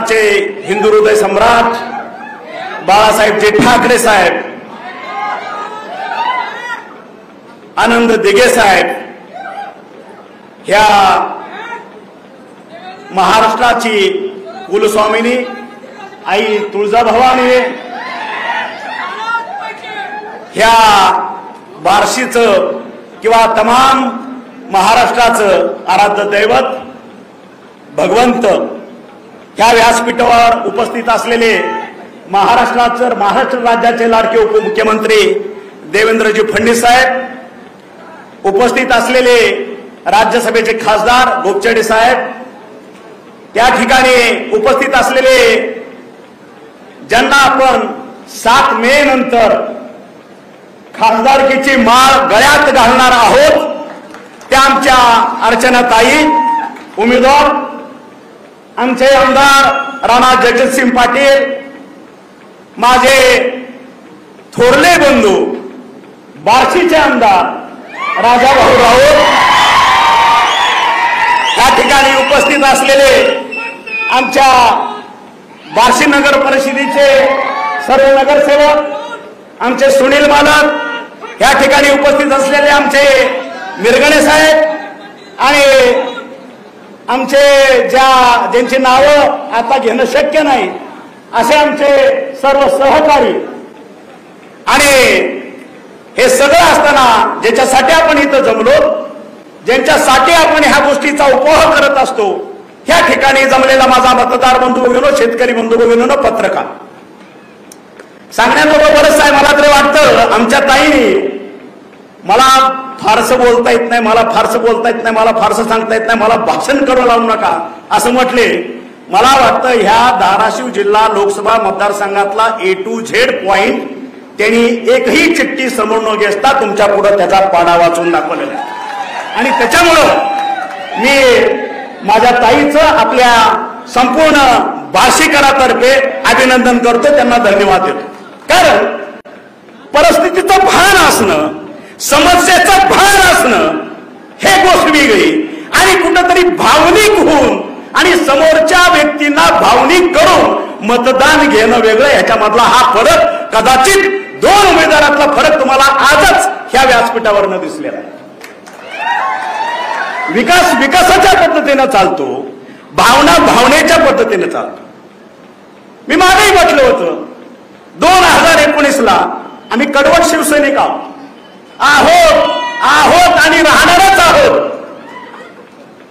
महाराष्ट्राचे हिंदू हृदय सम्राट बाळासाहेबजी ठाकरे साहेब, आनंद दिघे साहेब, ह्या महाराष्ट्राची कुलस्वामिनी आई तुळजाभवानी, ह्या बार्शीचं किंवा तमाम महाराष्ट्राचं आराध्य दैवत भगवंत, ह्या व्यासपीठावर उपस्थित असलेले महाराष्ट्र राज्याचे लाडके उपमुख्यमंत्री देवेंद्रजी फडणवीस साहेब, उपस्थित असलेले राज्यसभेचे खासदार गोपचडे साहेब, त्या ठिकाणी उपस्थित असलेले ज्यांना आपण 7 मे नंतर खासदारकीची माळ गळ्यात घालणार आहोत, त्या आमच्या अर्चनाताई उमेदवार, आमचे आमदार राणा जगजितसिंह पाटील, माझे थोरले बंधू बार्शीचे आमदार राजाभाऊ राऊत, या ठिकाणी उपस्थित असलेले आमच्या बार्शी नगर परिषदेचे सर्व नगरसेवक, आमचे सुनील मालक, या ठिकाणी उपस्थित असलेले आमचे मिरगणे साहेब आणि आमचे ज्यांची नावं आता घेणं शक्य नाही असे आमचे सर्व सहकारी, आणि हे सगळं असताना ज्याच्यासाठी आपण इथं जमलो, ज्यांच्यासाठी आपण ह्या गोष्टीचा उपभोग करत असतो, ह्या ठिकाणी जमलेला माझा मतदार बंधू भगिनो, शेतकरी बंधू भगिनो, पत्रकार, सांगण्याजोगं बरंच आहे. मला तरी वाटतं आमच्या ताईने मला फारसं बोलता येत नाही, मला फारसं बोलता येत नाही, मला फारसं सांगता येत नाही, मला भाषण करू लावू नका असं म्हटले. मला वाटतं ह्या धाराशिव जिल्हा लोकसभा मतदारसंघातला A to Z पॉइंट त्यांनी एकही चिठ्ठी समोर न घेता तुमच्या पुढे त्याचा पाडा वाचून दाखवलेला आहे, आणि त्याच्यामुळं मी माझ्या ताईचं आपल्या संपूर्ण बार्शीकरातर्फे अभिनंदन करतो, त्यांना धन्यवाद देतो. कारण परिस्थितीचं भान असणं, समस्येचं भान असणं हे गोष्ट वेगळी, आणि कुठंतरी भावनिक होऊन आणि समोरच्या व्यक्तींना भावनिक करून मतदान घेणं वेगळं. ह्याच्यामधला हा फरक कदाचित 2 उमेदवारातला फरक तुम्हाला आजच ह्या व्यासपीठावर न दिसलेला आहे. विकास विकासाच्या पद्धतीनं चालतो, भावना भावनेच्या पद्धतीने चालतो. मी मागेही म्हटलं होतं 2019ला आम्ही कडवट शिवसैनिक आहोत आणि राहणारच आहोत,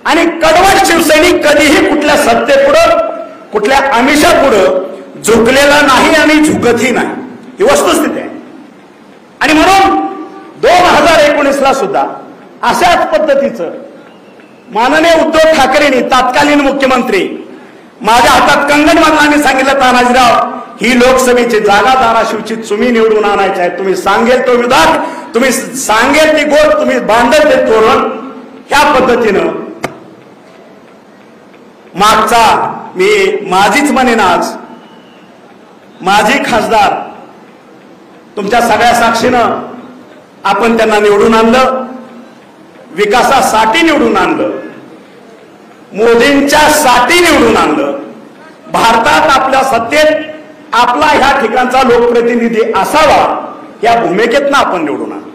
आणि कडवट शिवसैनिक कधीही कुठल्या सत्तेपुढं, कुठल्या आमिषापुढं झुकलेला नाही आणि झुकतही नाही, ही वस्तुस्थिती आहे. आणि म्हणून 2019ला सुद्धा अशाच पद्धतीचं माननीय उद्धव ठाकरेंनी, तत्कालीन मुख्यमंत्री, माझ्या हातात कंगन बांधला, सांगितलं तानाजीराव ही लोकसभेची जागा धाराशिवची तुम्ही निवडून आणायची आहे, तुम्ही सांगेल तो विधान, तुम्ही सांगेल ती गोष्ट, तुम्ही बांधेल ते तोरण, ह्या पद्धतीनं मागचा मी माझीच म्हणेन आज माझी खासदार तुमच्या सगळ्या साक्षीनं आपण त्यांना निवडून आणलं, विकासासाठी निवडून आणलं, मोदींच्या साठी निवडून आणलं. भारतात आपल्या सत्तेत आपला ह्या ठिकाणचा लोकप्रतिनिधी असावा या भूमिकेतनं आपण निवडून आणलं.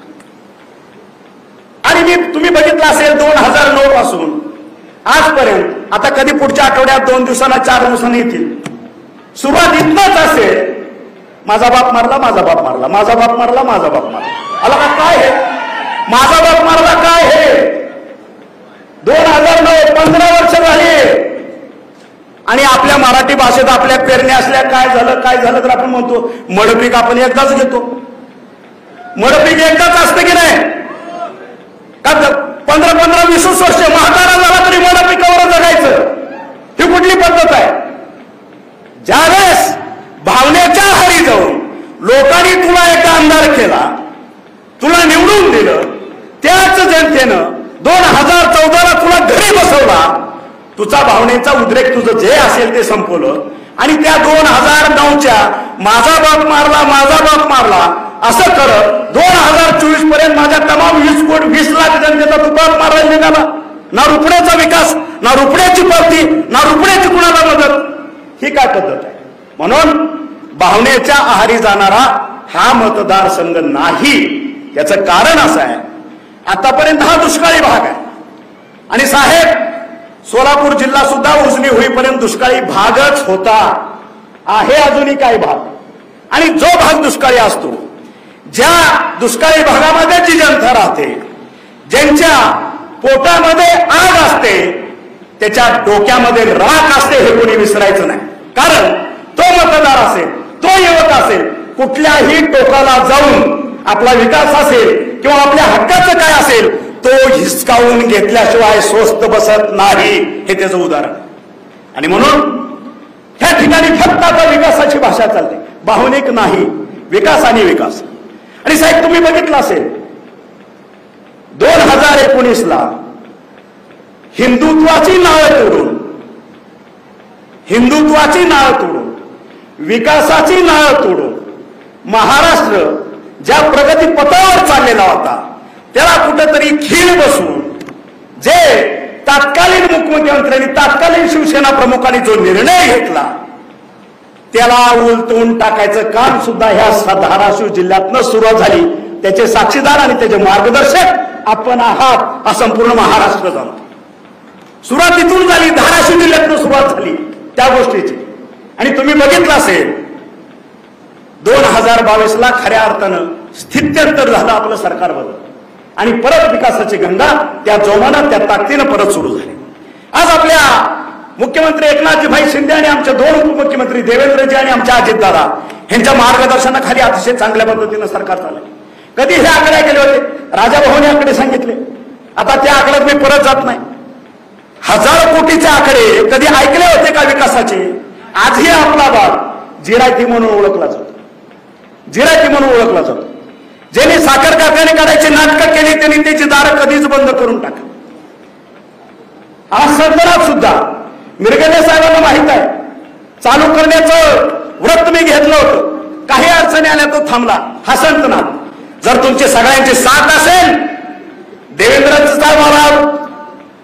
आणि तुम्ही बघितलं असेल 2009 पासून आजपर्यंत, आता कधी पुढच्या आठवड्यात 2 दिवसांना 4 दिवसांनी येतील, सुरुवात इथनच असेल, माझा बाप मारला, माझा बाप मारला, माझा बाप मारला, माझा बाप मारला. आला का काय हे माझा बाप मारला काय हे? 2009 15 वर्ष झाली, आणि आपल्या मराठी भाषेत आपल्या पेरण्या असल्या काय झालं तर आपण म्हणतो मडपीक आपण एकदाच घेतो. मडपीक एकदाच असतं की नाही का? 15-20 वर्ष म्हातारा झाला तरी मडपिकावर जगायचं, ही कुठली पद्धत आहे? ज्यावेळेस भावनेच्या आहारी जाऊन लोकांनी तुला एक आमदार केला, तुला निवडून दिलं, त्याच जनतेनं 2014ला तुला घरी बसवला, तुझा भावनेचा उद्रेक तुझं जे असेल ते संपवलं, आणि त्या 2009च्या माझा बाप मारला असं करत 2024 पर्यंत माझ्या तमाम 20 लाख जनतेचा तू बाप मारायला निघाला. ना रुपड्याचा विकास, ना रुपड्याची पावती, ना रुपड्याची कुणाला मदत. ही काय पद्धत आहे? म्हणून भावनेच्या आहारी जाणारा हा मतदारसंघ नाही. याचं कारण असं आहे, आतापर्यंत हा दुष्काळी भाग आहे आणि साहेब सोलापूर जिल्हा सुद्धा उजनी होईपर्यंत दुष्काळी भागच होता. आहे अजूनही काही भाग, आणि जो भाग दुष्काळी असतो, ज्या दुष्काळी भागामध्ये जी जनता राहते, ज्यांच्या पोटामध्ये आग असते, त्याच्या डोक्यामध्ये राख असते, हे कोणी विसरायचं नाही. कारण तो मतदार असेल, तो युवक असेल, कुठल्याही टोकाला जाऊन आपला विकास असेल किंवा आपल्या हक्काचं काय असेल तो हिसकावून घेतल्याशिवाय स्वस्त बसत नाही. हे त्याचं उदाहरण. आणि म्हणून ह्या ठिकाणी फक्त आता विकासाची भाषा चालते, भावनिक नाही, विकास आणि विकास. आणि साहेब तुम्ही बघितलं असेल 2019ला हिंदुत्वाची नाळ तोडून विकासाची नाळ तोडून महाराष्ट्र ज्या प्रगती पथावर चाललेला होता त्याला कुठेतरी खीळ बसून जे तत्कालीन मुख्यमंत्र्यांनी, तत्कालीन शिवसेना प्रमुखांनी जो निर्णय घेतला त्याला उलटून टाकायचं काम सुद्धा ह्या धाराशिव जिल्ह्यातनं सुरुवात झाली. त्याचे साक्षीदार आणि त्याचे मार्गदर्शक आपण आहात, हा संपूर्ण महाराष्ट्र जाणतो. सुरुवात इथून झाली, धाराशिव जिल्ह्यातनं सुरुवात झाली त्या गोष्टीची. आणि तुम्ही बघितलं असेल 2022ला खऱ्या अर्थानं स्थित्यंतर झालं आपलं सरकार बदल आणि परत विकासाची गंगा त्या जोमानं, त्या ताकदीनं परत सुरू झाली. आज आपल्या मुख्यमंत्री एकनाथजीभाई शिंदे आणि आमचे दोन उपमुख्यमंत्री देवेंद्रजी आणि आमच्या अजितदादा यांच्या मार्गदर्शनाखाली अतिशय चांगल्या पद्धतीनं सरकार चाललंय. कधी हे आकडे केले होते, राजाभाऊने आकडे सांगितले, आता त्या आकड्यात मी परत जात नाही. 1000 कोटीचे आकडे कधी ऐकले होते का विकासाचे? आजही आपला भाग जिरायती म्हणून ओळखला जातो, जिरायती म्हणून ओळखला जातो. ज्यांनी साखर कारखाने काढायचे नाटकं केली त्यांनी त्याची दारं कधीच बंद करून टाकली. आज संतनात सुद्धा मिरगले साहेबांना माहित आहे, चालू करण्याचं व्रत मी घेतलं होतं, काही अडचणी आल्या तो थांबला. हा संतनात जर तुमची सगळ्यांची साथ असेल, देवेंद्रचा मला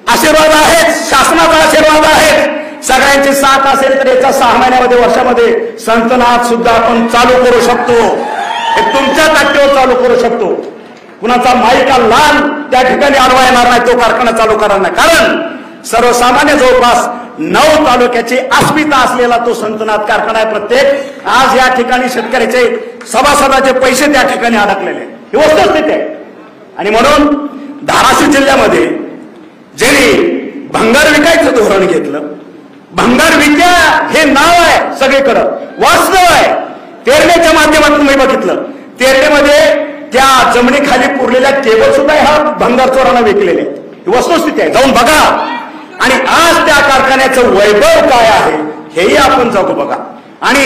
आशीर्वाद आहे, शासनाचा आशीर्वाद आहे, सगळ्यांची साथ असेल तर याच्या 6 महिन्यामध्ये, वर्षामध्ये संतनात सुद्धा आपण चालू करू शकतो. हे तुमच्या ताकदीवर चालू करू शकतो. कुणाचा माईका लाल त्या ठिकाणी अडवा येणार नाही, तो कारखाना चालू करणार नाही. कारण सर्वसामान्य जवळपास 9 तालुक्याची अस्मिता असलेला तो संतनाथ कारखाना आहे. प्रत्येक आज या ठिकाणी शेतकऱ्याचे सभासदाचे पैसे त्या ठिकाणी अडकलेले ही वस्तुस्थिती आहे. आणि म्हणून धाराशिव जिल्ह्यामध्ये ज्यांनी भंगार विकायचं धोरण घेतलं, भंगार विक्या हे नाव आहे सगळीकडं, वास्तव आहे. तेरण्याच्या माध्यमातून मी बघितलं, तेरण्यामध्ये त्या जमिनीखाली पुरलेल्या केबल सुद्धा ह्या भंगार चोरांना विकलेले. ही वस्तुस्थिती आहे, जाऊन बघा. आणि आज त्या कारखान्याचं वैभव काय आहे हेही आपण जाऊ बघा. आणि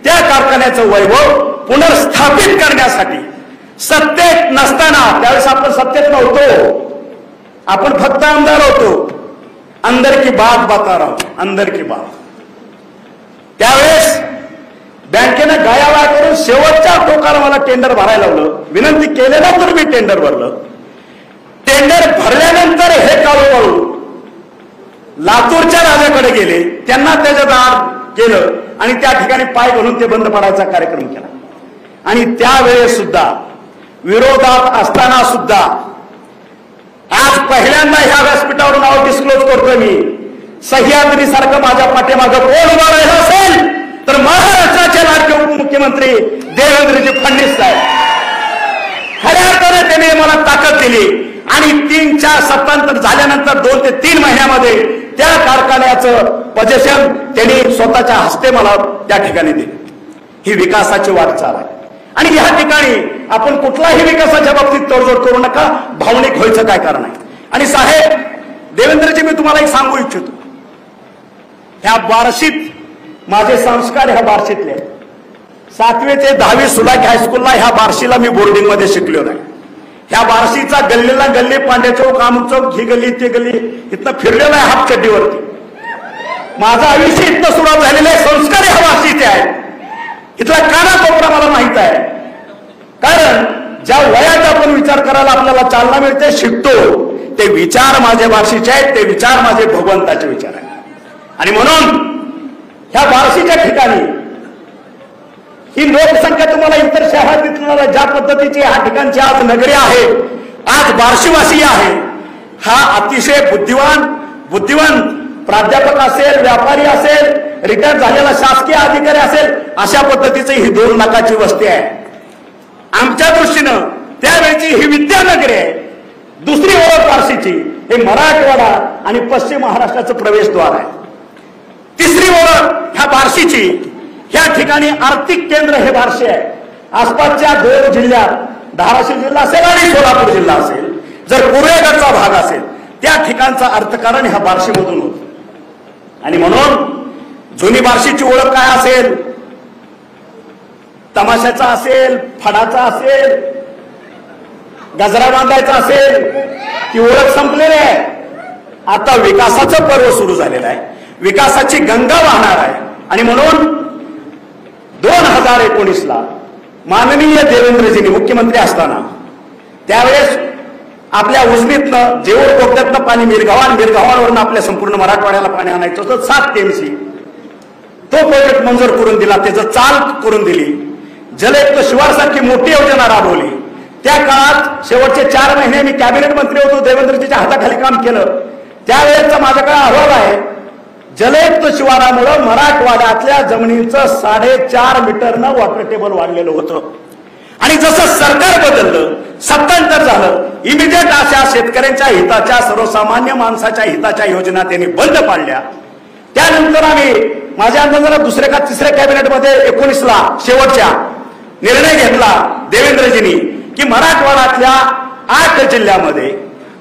त्या कारखान्याचं वैभव पुनर्स्थापित करण्यासाठी सत्तेत नसताना, त्यावेळेस आपण सत्तेत नव्हतो, आपण फक्त आमदार होतो, अंदर की बात बता रहा हूं, अंदर की बात. त्यावेळेस बँकेनं गायावाय करून शेवटच्या टोकाला मला टेंडर भरायला लावलं. विनंती केल्यानंतर मी टेंडर भरलं. टेंडर भरल्यानंतर हे काळू लातूरच्या राजाकडे गेले, त्यांना त्याचं दार केलं आणि त्या ठिकाणी पाय घालून ते बंद पडायचा कार्यक्रम केला. आणि त्यावेळेस सुद्धा विरोधात असताना सुद्धा आज पहिल्यांदा ह्या व्यासपीठावर नाव डिस्क्लोज करतोय मी. सह्याद्री सारखं माझ्या पाठीमागं कोण उभा राहिला असेल तर महाराष्ट्राचे लाडके उपमुख्यमंत्री देवेंद्रजी फडणवीस साहेब. खऱ्या अर्थाने त्यांनी मला ताकद दिली आणि 3-4 सत्तांतर झाल्यानंतर 2 ते 3 महिन्यामध्ये त्या कारखान्याचं पोझिशन त्यांनी स्वतःच्या हस्ते मला त्या ठिकाणी दिली. ही विकासाची वाटचाल आहे. आणि या ठिकाणी आपण कुठलाही विकासाच्या बाबतीत तडजोड करू नका, भावनिक व्हायचं काय कारण आहे. आणि साहेब देवेंद्रजी, मी तुम्हाला एक सांगू इच्छितो, ह्या बार्शीत माझे संस्कार ह्या बार्शीतले 7वी ते 10वी सुलाकी हायस्कूलला ह्या बार्शीला मी बोर्डिंग मध्ये शिकलो नाही. ह्या बार्शीचा गल्लीला गल्ली, पांड्या चौक, अमुक चौक, ही गल्ली ती गल्ली, इथनं फिरलेला आहे हाफ चड्डीवरती. माझं आयुष्य इथनं सुरुवात झालेलं आहे. संस्कार ह्या बार्शीचे आहेत. इथला कानाकोपरा मला माहित आहे. कारण ज्या वयात आपण विचार करायला आपल्याला चालना मिळते, शिकतो, ते विचार माझे बार्शीचे आहेत, ते विचार माझे भगवंताचे विचार आहेत. आणि म्हणून ह्या बार्शीच्या ठिकाणी ही लोकसंख्या तुम्हाला इतर शहरात दिसणार ज्या पद्धतीची ह्या ठिकाणची आज नगरी आहे, आज बार्शीवासी आहे, हा अतिशय बुद्धिमान प्राध्यापक असेल, व्यापारी असेल, रिटायर झालेला शासकीय अधिकारी असेल, अशा पद्धतीची ही 2 लाखाची वस्ती आहे. आमच्या दृष्टीनं त्यावेळची ही विद्यानगरी आहे. दुसरी ओळख बार्शीची हे मराठवाडा आणि पश्चिम महाराष्ट्राचं प्रवेशद्वार आहे. तिसरी ओळख ह्या बार्शीची, ह्या ठिकाणी आर्थिक केंद्र हे बार्शी आहे. आसपासच्या 2 जिल्ह्यात धाराशिव जिल्हा असेल आणि सोलापूर जिल्हा असेल, जर पूर्वेकडचा भाग असेल त्या ठिकाणचं अर्थकारण ह्या बार्शीमधून होतं. आणि म्हणून जुनी बार्शीची ओळख काय असेल? तमाशाचा असेल, फडाचा असेल, गजरा बांधायचा असेल, ती ओळख संपलेली आहे. आता विकासाचं पर्व सुरू झालेलं आहे, विकासाची गंगा वाहणार आहे. आणि म्हणून 2019ला माननीय देवेंद्रजींनी मुख्यमंत्री असताना त्यावेळेस आपल्या उजनीतनं जेवढ कोकणातनं पाणी मिरगावांवरून आपल्या संपूर्ण मराठवाड्याला पाणी आणायचं होतं 7 TMC, तो प्रोजेक्ट मंजूर करून दिला, त्याचं चाल करून दिली. जलयुक्त शिवारसारखी मोठी योजना राबवली. त्या काळात शेवटचे 4 महिने मी कॅबिनेट मंत्री होतो, देवेंद्रजीच्या हाताखाली काम केलं. त्यावेळेचा माझ्याकडे अहवाल आहे, जलयुक्त शिवारामुळे मराठवाड्यातल्या जमिनीचं 4.5 मीटरनं वॉटर टेबल वाढलेलं होतं. आणि जसं सरकार बदललं, सत्तांतर झालं, इमिजिएट अशा शेतकऱ्यांच्या हिताच्या, सर्वसामान्य माणसाच्या हिताच्या योजना त्यांनी बंद पाडल्या. त्यानंतर आम्ही माझ्या अंदाजाला दुसऱ्या का तिसऱ्या कॅबिनेटमध्ये 19ला शेवटच्या निर्णय घेतला देवेंद्रजींनी की मराठवाड्यातल्या 8 जिल्ह्यामध्ये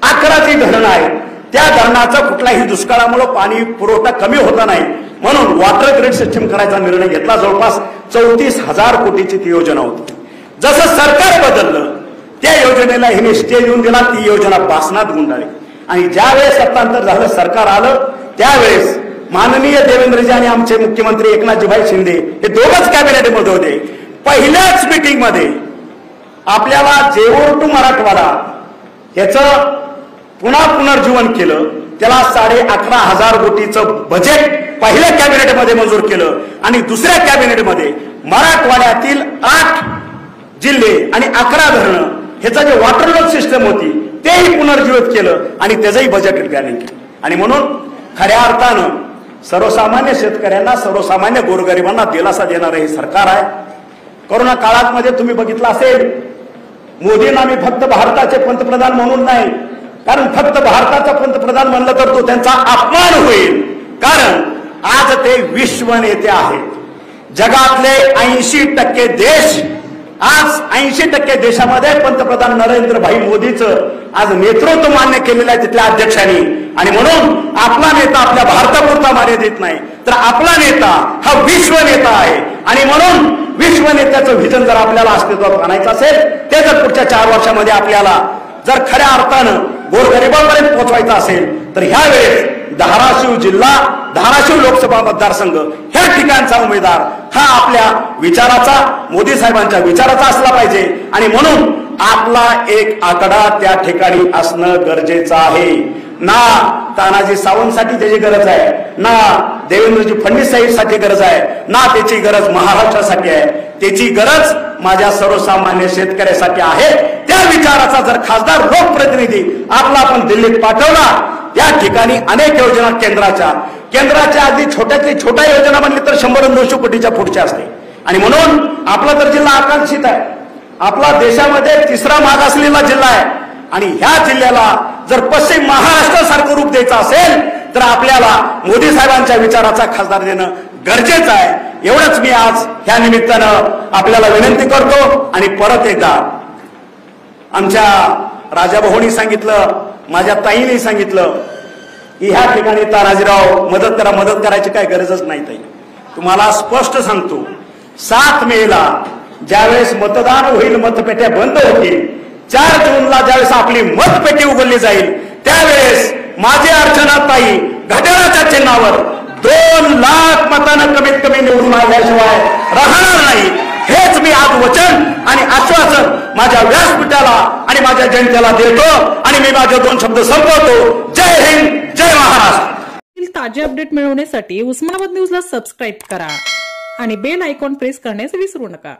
11 जी धरणं आहेत, त्या धरणाचा कुठलाही दुष्काळामुळे पाणी पुरवठा कमी होता नाही म्हणून वॉटर ग्रिड सिस्टीम करायचा निर्णय घेतला. जवळपास 34,000 कोटीची ती योजना होती. जसं सरकार बदललं त्या योजनेला हिने स्टे देऊन दिला, ती योजना भासणात गुंडाळली. आणि ज्यावेळेस सत्तांतर झालं, सरकार आलं, त्यावेळेस माननीय देवेंद्रजी आणि आमचे मुख्यमंत्री एकनाथजीभाई शिंदे हे दोघंच कॅबिनेटमध्ये होते. पहिल्याच मीटिंगमध्ये आपल्याला जेवढ टू मराठवाडा याचं पुनर्जीवन केलं. त्याला 11,500 कोटीचं बजेट पहिल्या कॅबिनेटमध्ये मंजूर केलं. आणि दुसऱ्या कॅबिनेटमध्ये मराठवाड्यातील 8 जिल्हे आणि 11 धरणं ह्याचं जे वॉटर लोड सिस्टम होती तेही पुनर्जीवित केलं आणि त्याचंही बजेट प्लॅनिंग केलं. आणि म्हणून खऱ्या अर्थानं सर्वसामान्य शेतकऱ्यांना, सर्वसामान्य गोरगरिबांना दिलासा देणारं हे सरकार आहे. कोरोना काळात मध्ये तुम्ही बघितलं असेल, मोदींना मी फक्त भारताचे पंतप्रधान म्हणून नाही, कारण फक्त भारताचा पंतप्रधान म्हणलं तर तो त्यांचा अपमान होईल. कारण आज ते विश्व नेते आहेत. जगातले 80% देश, आज 80% देशामध्ये पंतप्रधान नरेंद्रभाई मोदीचं आज नेतृत्व मान्य केलेलं आहे तिथल्या अध्यक्षांनी. आणि म्हणून आपला नेता आपल्या भारतापुरता मर्यादित नाही, तर आपला नेता हा विश्व नेता आहे. आणि म्हणून विश्व नेत्याचं व्हिजन जर आपल्याला अस्तित्वात आणायचं असेल, ते जर पुढच्या 4 वर्षामध्ये आपल्याला जर खऱ्या अर्थानं गोरगरिबांपर्यंत पोहोचवायचं असेल तर ह्या वेळेस धाराशिव जिल्हा, धाराशिव लोकसभा मतदारसंघ ह्या ठिकाणचा उमेदवार हा आपल्या विचाराचा, मोदी साहेबांच्या विचाराचा असला पाहिजे. आणि म्हणून आपला एक आकडा त्या ठिकाणी असणं गरजेचं आहे. ना तानाजी सावंतसाठी त्याची गरज आहे, ना देवेंद्रजी फडणवीस साहेबसाठी गरज आहे, ना त्याची गरज महाराष्ट्रासाठी आहे. त्याची गरज माझ्या सर्वसामान्य शेतकऱ्यासाठी आहे. त्या विचाराचा जर खासदार लोकप्रतिनिधी आपला आपण दिल्लीत पाठवला, त्या ठिकाणी अनेक योजना केंद्राच्या अगदी छोट्यातली छोट्या योजना म्हणली तर 100-200 कोटीच्या पुढच्या असते. आणि म्हणून आपला तर जिल्हा आकांक्षित आहे. आपला देशामध्ये 3रा मागासलेला जिल्हा आहे. आणि ह्या जिल्ह्याला जर पश्चिम महाराष्ट्रासारखं रूप द्यायचं असेल तर आपल्याला मोदी साहेबांच्या विचाराचा खासदार देणं गरजेचं आहे. एवढंच मी आज ह्या निमित्तानं आपल्याला विनंती करतो. आणि परत एकदा आमच्या राजाभाऊंनी सांगितलं, माझ्या ताईंनी सांगितलं की ह्या ठिकाणी तानाजीराव मदत करायची काय गरजच नाही. ताई, तुम्हाला स्पष्ट सांगतो, 7 मेला ज्यावेळेस मतदान होईल, मतपेट्या बंद होतील, 4 जूनला ज्यावेळेस आपली मतपेटी उघडली जाईल, त्यावेळेस माझी अर्चनाताई घड्याळाच्या चिन्हावर 2 लाख मतांना कमीत कमी निवडून आल्याशिवाय राहणार नाही. हेच मी आज वचन आणि आश्वासन माझ्या व्यासपीठाला आणि माझ्या जनतेला देतो. आणि मी माझे 2 शब्द संपवतो. जय हिंद, जय महाराष्ट्र. जिल्ह्यातील ताजे अपडेट मिळवण्यासाठी उस्मानाबाद न्यूजला सबस्क्राईब करा आणि बेल आयकॉन प्रेस करण्यास विसरू नका।